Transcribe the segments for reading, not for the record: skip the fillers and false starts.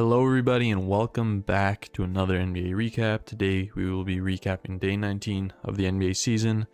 Hello everybody and welcome back to another NBA recap. Today we will be recapping day 19 of the NBA season.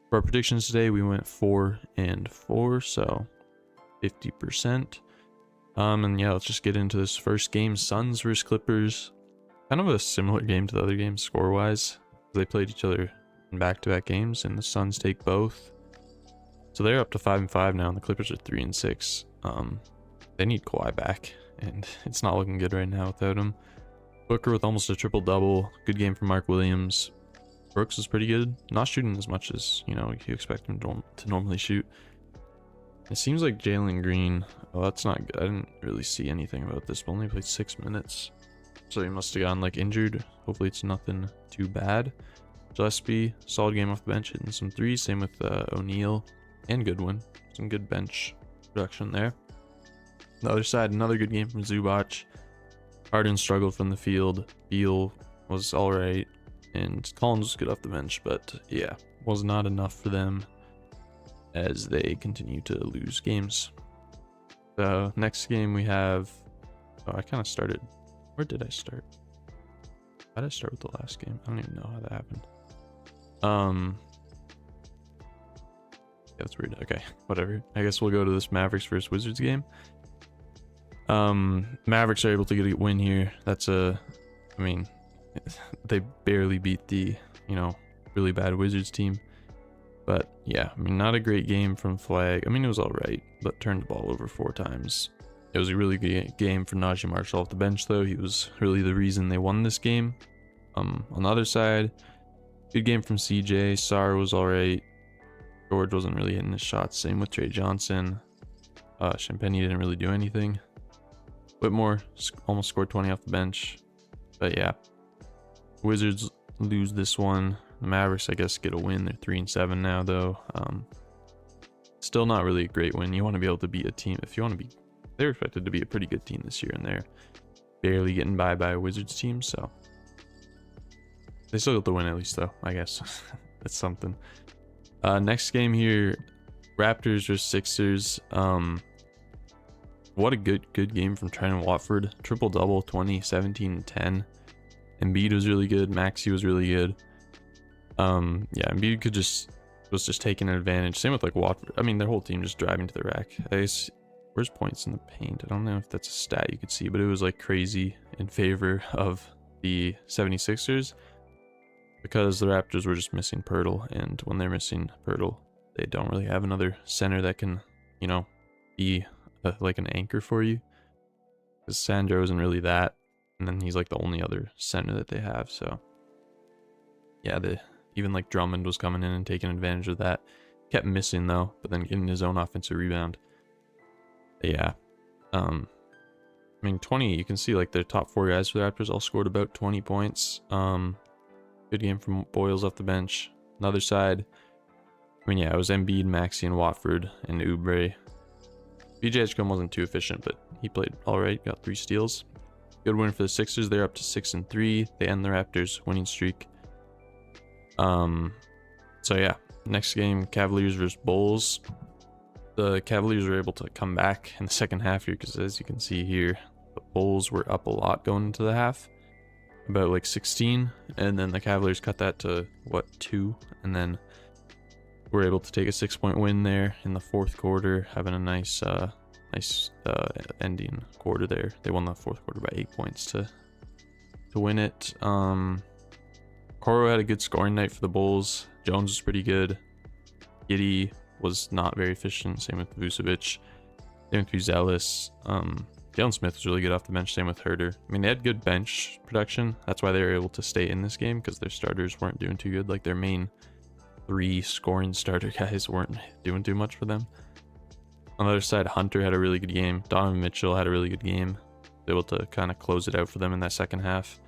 For our predictions today, we went 4-4, so 50%. And yeah, let's just get into this first game. Suns versus Clippers. Kind of a similar game to the other games score-wise. They played each other in back-to-back games and the Suns take both. So they're up to 5-5 now and the Clippers are 3-6. They need Kawhi back. And it's not looking good right now without him. Booker with almost a triple-double. Good game from Mark Williams. Brooks is pretty good. Not shooting as much as, you expect him to normally shoot. It seems like Jalen Green. Oh, that's not good. I didn't really see anything about this, but only played 6 minutes. So he must have gotten, injured. Hopefully it's nothing too bad. Gillespie, solid game off the bench, hitting some threes. Same with O'Neal and Goodwin. Some good bench production there. The other side, another good game from Zubac. Harden struggled from the field. Beal was alright. And Collins was good off the bench. But yeah, was not enough for them as they continue to lose games. So next game we have... Oh, I kind of started... Where did I start? How did I start with the last game? I don't even know how that happened. Yeah, that's weird. Okay, whatever. I guess we'll go to this Mavericks versus Wizards game. Mavericks are able to get a win here. That's they barely beat the, really bad Wizards team. But yeah, not a great game from Flag. It was alright, but turned the ball over 4 times. It was a really good game for Najee Marshall off the bench though. He was really the reason they won this game. On the other side, good game from CJ. Sarr was alright. George wasn't really hitting his shots. Same with Trey Johnson. Champagnie didn't really do anything. Whitmore almost scored 20 off the bench. But yeah, Wizards lose this one. The Mavericks, I guess, get a win. They're 3-7 now, though. Still not really a great win. You want to be able to beat a team. If you want to be... They're expected to be a pretty good team this year, and they're barely getting by a Wizards team, so... They still got the win at least, though, I guess. That's something. Next game here, Raptors versus Sixers. What a good game from Trent Watford. Triple-double, 20, 17, and 10. Embiid was really good. Maxey was really good. Yeah, Embiid was just taking advantage. Same with Watford. Their whole team just driving to the rack. Where's points in the paint? I don't know if that's a stat you could see, but it was crazy in favor of the 76ers because the Raptors were just missing Poeltl, and when they're missing Poeltl, they don't really have another center that can, be an anchor for you, because Sandro isn't really that, and then he's the only other center that they have. So yeah, even Drummond was coming in and taking advantage of that. Kept missing though, but then getting his own offensive rebound. Yeah, 20, you can see their top 4 guys for the Raptors all scored about 20 points. Good game from Boyles off the bench. Another side, yeah, it was Embiid, Maxey, and Watford, and Oubre. BJ Edgecombe wasn't too efficient, but he played alright, got 3 steals. Good win for the Sixers. They're up to 6-3. They end the Raptors' winning streak. So yeah, next game, Cavaliers versus Bulls. The Cavaliers were able to come back in the second half here, because as you can see here, the Bulls were up a lot going into the half. About 16, and then the Cavaliers cut that to, 2? And then were able to take a 6-point win there in the 4th quarter, having a nice ending quarter there. They won the 4th quarter by 8 points to win it. Coro had a good scoring night for the Bulls. Jones was pretty good. Giddey was not very efficient. Same with Vucevic. Same with Buzelis. Jalen Smith was really good off the bench. Same with Herter. They had good bench production. That's why they were able to stay in this game, because their starters weren't doing too good. Their main 3 scoring starter guys weren't doing too much for them. On the other side, Hunter had a really good game. Donovan Mitchell had a really good game. Able to kind of close it out for them in that second half.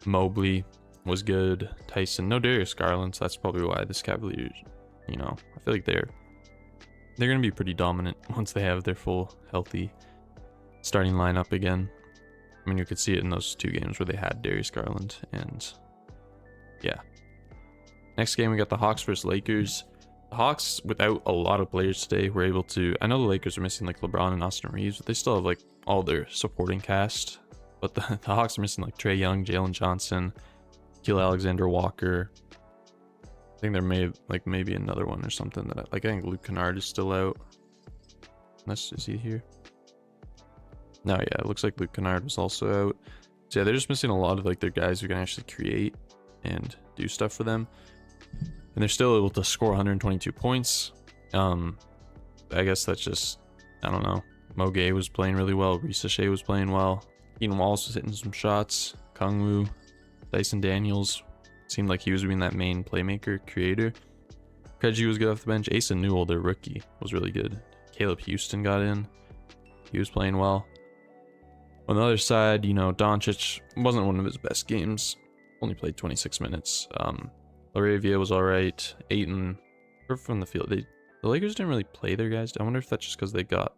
Mobley was good. Tyson, no Darius Garland, so that's probably why this Cavaliers, I feel like they're going to be pretty dominant once they have their full healthy starting lineup again. You could see it in those 2 games where they had Darius Garland, and yeah. Next game, we got the Hawks versus Lakers. The Hawks, without a lot of players today, were able to... I know the Lakers are missing LeBron and Austin Reeves, but they still have all their supporting cast But the Hawks are missing like Trae Young, Jalen Johnson, Keel Alexander Walker. I think there may like maybe another one or something that I think Luke Kennard is still out. Unless is he here? No, yeah, it looks like Luke Kennard was also out. So yeah, they're just missing a lot of like their guys who can actually create and do stuff for them. And they're still able to score 122 points. I guess that's just, I don't know. Mo Gay was playing really well. Risa Shea was playing well. Keenan Wallace was hitting some shots. Kungwu, Dyson Daniels seemed like he was being that main playmaker, creator. Keji was good off the bench. Asa Newell, their rookie, was really good. Caleb Houston got in. He was playing well. On the other side, you know, Doncic wasn't one of his best games. Only played 26 minutes. Laravia was alright. Ayton, from the field. The Lakers didn't really play their guys. I wonder if that's just because they got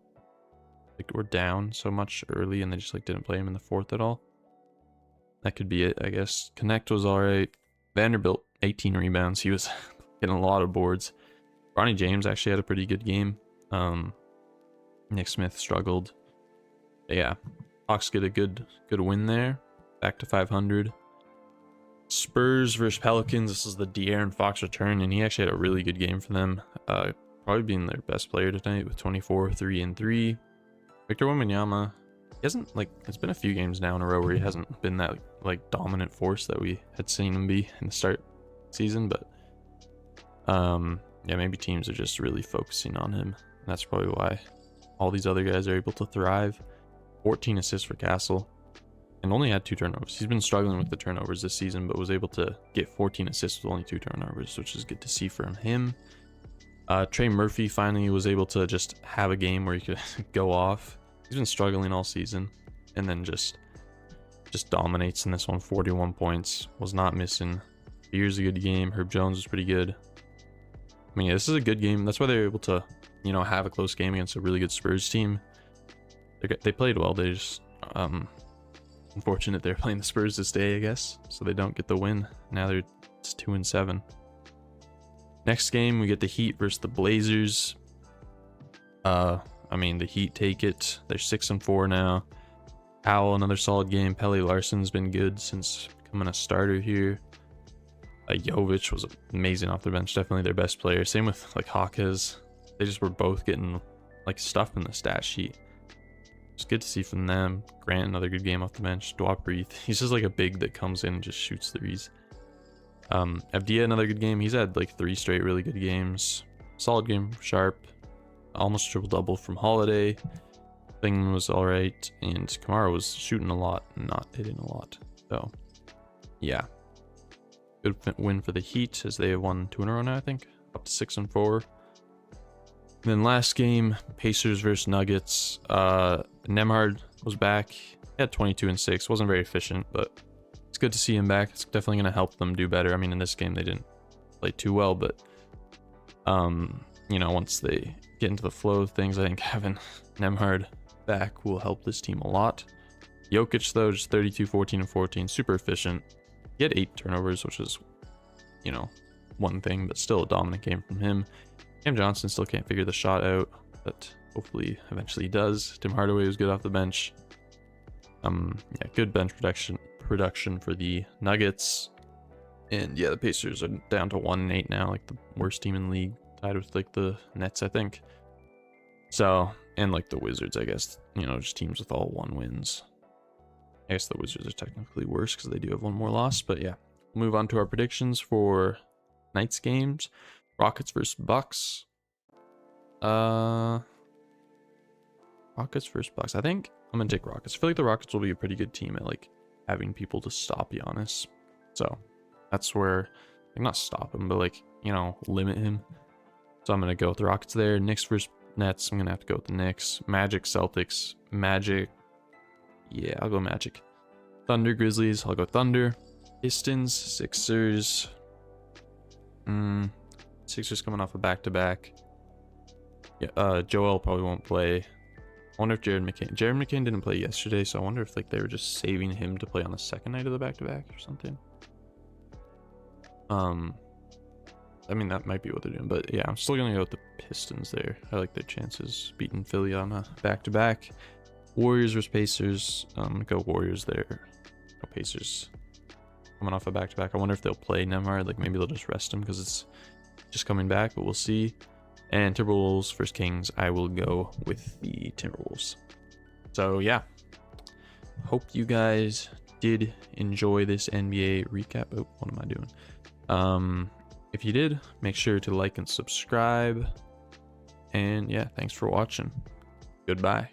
were down so much early and they just like didn't play him in the fourth at all. That could be it, I guess. Connect was alright. Vanderbilt, 18 rebounds. He was getting a lot of boards. Ronnie James actually had a pretty good game. Nick Smith struggled. But yeah, Hawks get a good win there. Back to 500. Spurs versus Pelicans. This is the De'Aaron Fox return, and he actually had a really good game for them. Probably being their best player tonight with 24, 3, and 3. Victor Wembanyama, he hasn't, like, it's been a few games now in a row where he hasn't been that, like, dominant force that we had seen him be in the start season, but, yeah, maybe teams are just really focusing on him. And that's probably why all these other guys are able to thrive. 14 assists for Castle, and only had 2 turnovers. He's been struggling with the turnovers this season, but was able to get 14 assists with only 2 turnovers, which is good to see from him. Trey Murphy finally was able to just have a game where he could go off. He's been struggling all season, and then just dominates in this one. 41 points, was not missing. Beer's a good game. Herb Jones was pretty good. I mean, yeah, this is a good game. That's why they were able to, you know, have a close game against a really good Spurs team. They played well. They just, unfortunate they're playing the Spurs this day, I guess, so they don't get the win. Now it's 2-7. Next game, we get the Heat versus the Blazers. I mean, the Heat take it. They're 6-4 now. Powell, another solid game. Pelle Larson's been good since becoming a starter here. Jovic was amazing off the bench. Definitely their best player. Same with like Hawkes. They just were both getting like stuff in the stat sheet. It's good to see from them. Grant, another good game off the bench. Dwap Breath. He's just like a big that comes in and just shoots threes. Avdia, another good game. He's had like 3 straight really good games. Solid game for Sharp. Almost triple-double from Holiday. Thing was alright. And Kamara was shooting a lot and not hitting a lot. So, yeah. Good win for the Heat as they have won 2 in a row now, I think. Up to 6-4. And then last game, Pacers versus Nuggets. Nembhard was back. He had 22 and 6. Wasn't very efficient, but it's good to see him back. It's definitely going to help them do better. I mean, in this game, they didn't play too well, but, you know, once they get into the flow of things, I think having Nembhard back will help this team a lot. Jokic, though, just 32, 14, and 14. Super efficient. He had 8 turnovers, which is, you know, one thing, but still a dominant game from him. Cam Johnson still can't figure the shot out, but hopefully eventually he does. Tim Hardaway was good off the bench. Yeah, good bench production for the Nuggets. And yeah, the Pacers are down to 1-8 now, like the worst team in the league, tied with like the Nets, I think. So, and like the Wizards, I guess, you know, just teams with all 1 wins. I guess the Wizards are technically worse because they do have 1 more loss, but yeah. We'll move on to our predictions for night's games. Rockets versus Bucks. Rockets versus Bucks. I think I'm gonna take Rockets. I feel like the Rockets will be a pretty good team at like having people to stop Giannis. So that's where, like, not stop him, but like, you know, limit him. So I'm gonna go with the Rockets there. Knicks versus Nets. I'm gonna have to go with the Knicks. Magic, Celtics. Magic. Yeah, I'll go Magic. Thunder, Grizzlies. I'll go Thunder. Pistons, Sixers. Sixers coming off a back-to-back. Yeah, Joel probably won't play. I wonder if Jared McCain didn't play yesterday, so I wonder if like they were just saving him to play on the second night of the back-to-back or something. I mean, that might be what they're doing, but yeah, I'm still gonna go with the Pistons there. I like their chances beating Philly on a back-to-back. Warriors versus Pacers. Go Warriors there. Go Pacers. Coming off a back-to-back. I wonder if they'll play Nembhard. Like maybe they'll just rest him because it's just coming back, but we'll see. And Timberwolves versus Kings. I will go with the Timberwolves. So yeah, hope you guys did enjoy this NBA recap. Oh, what am I doing? If you did, make sure to like and subscribe. And yeah, thanks for watching. Goodbye.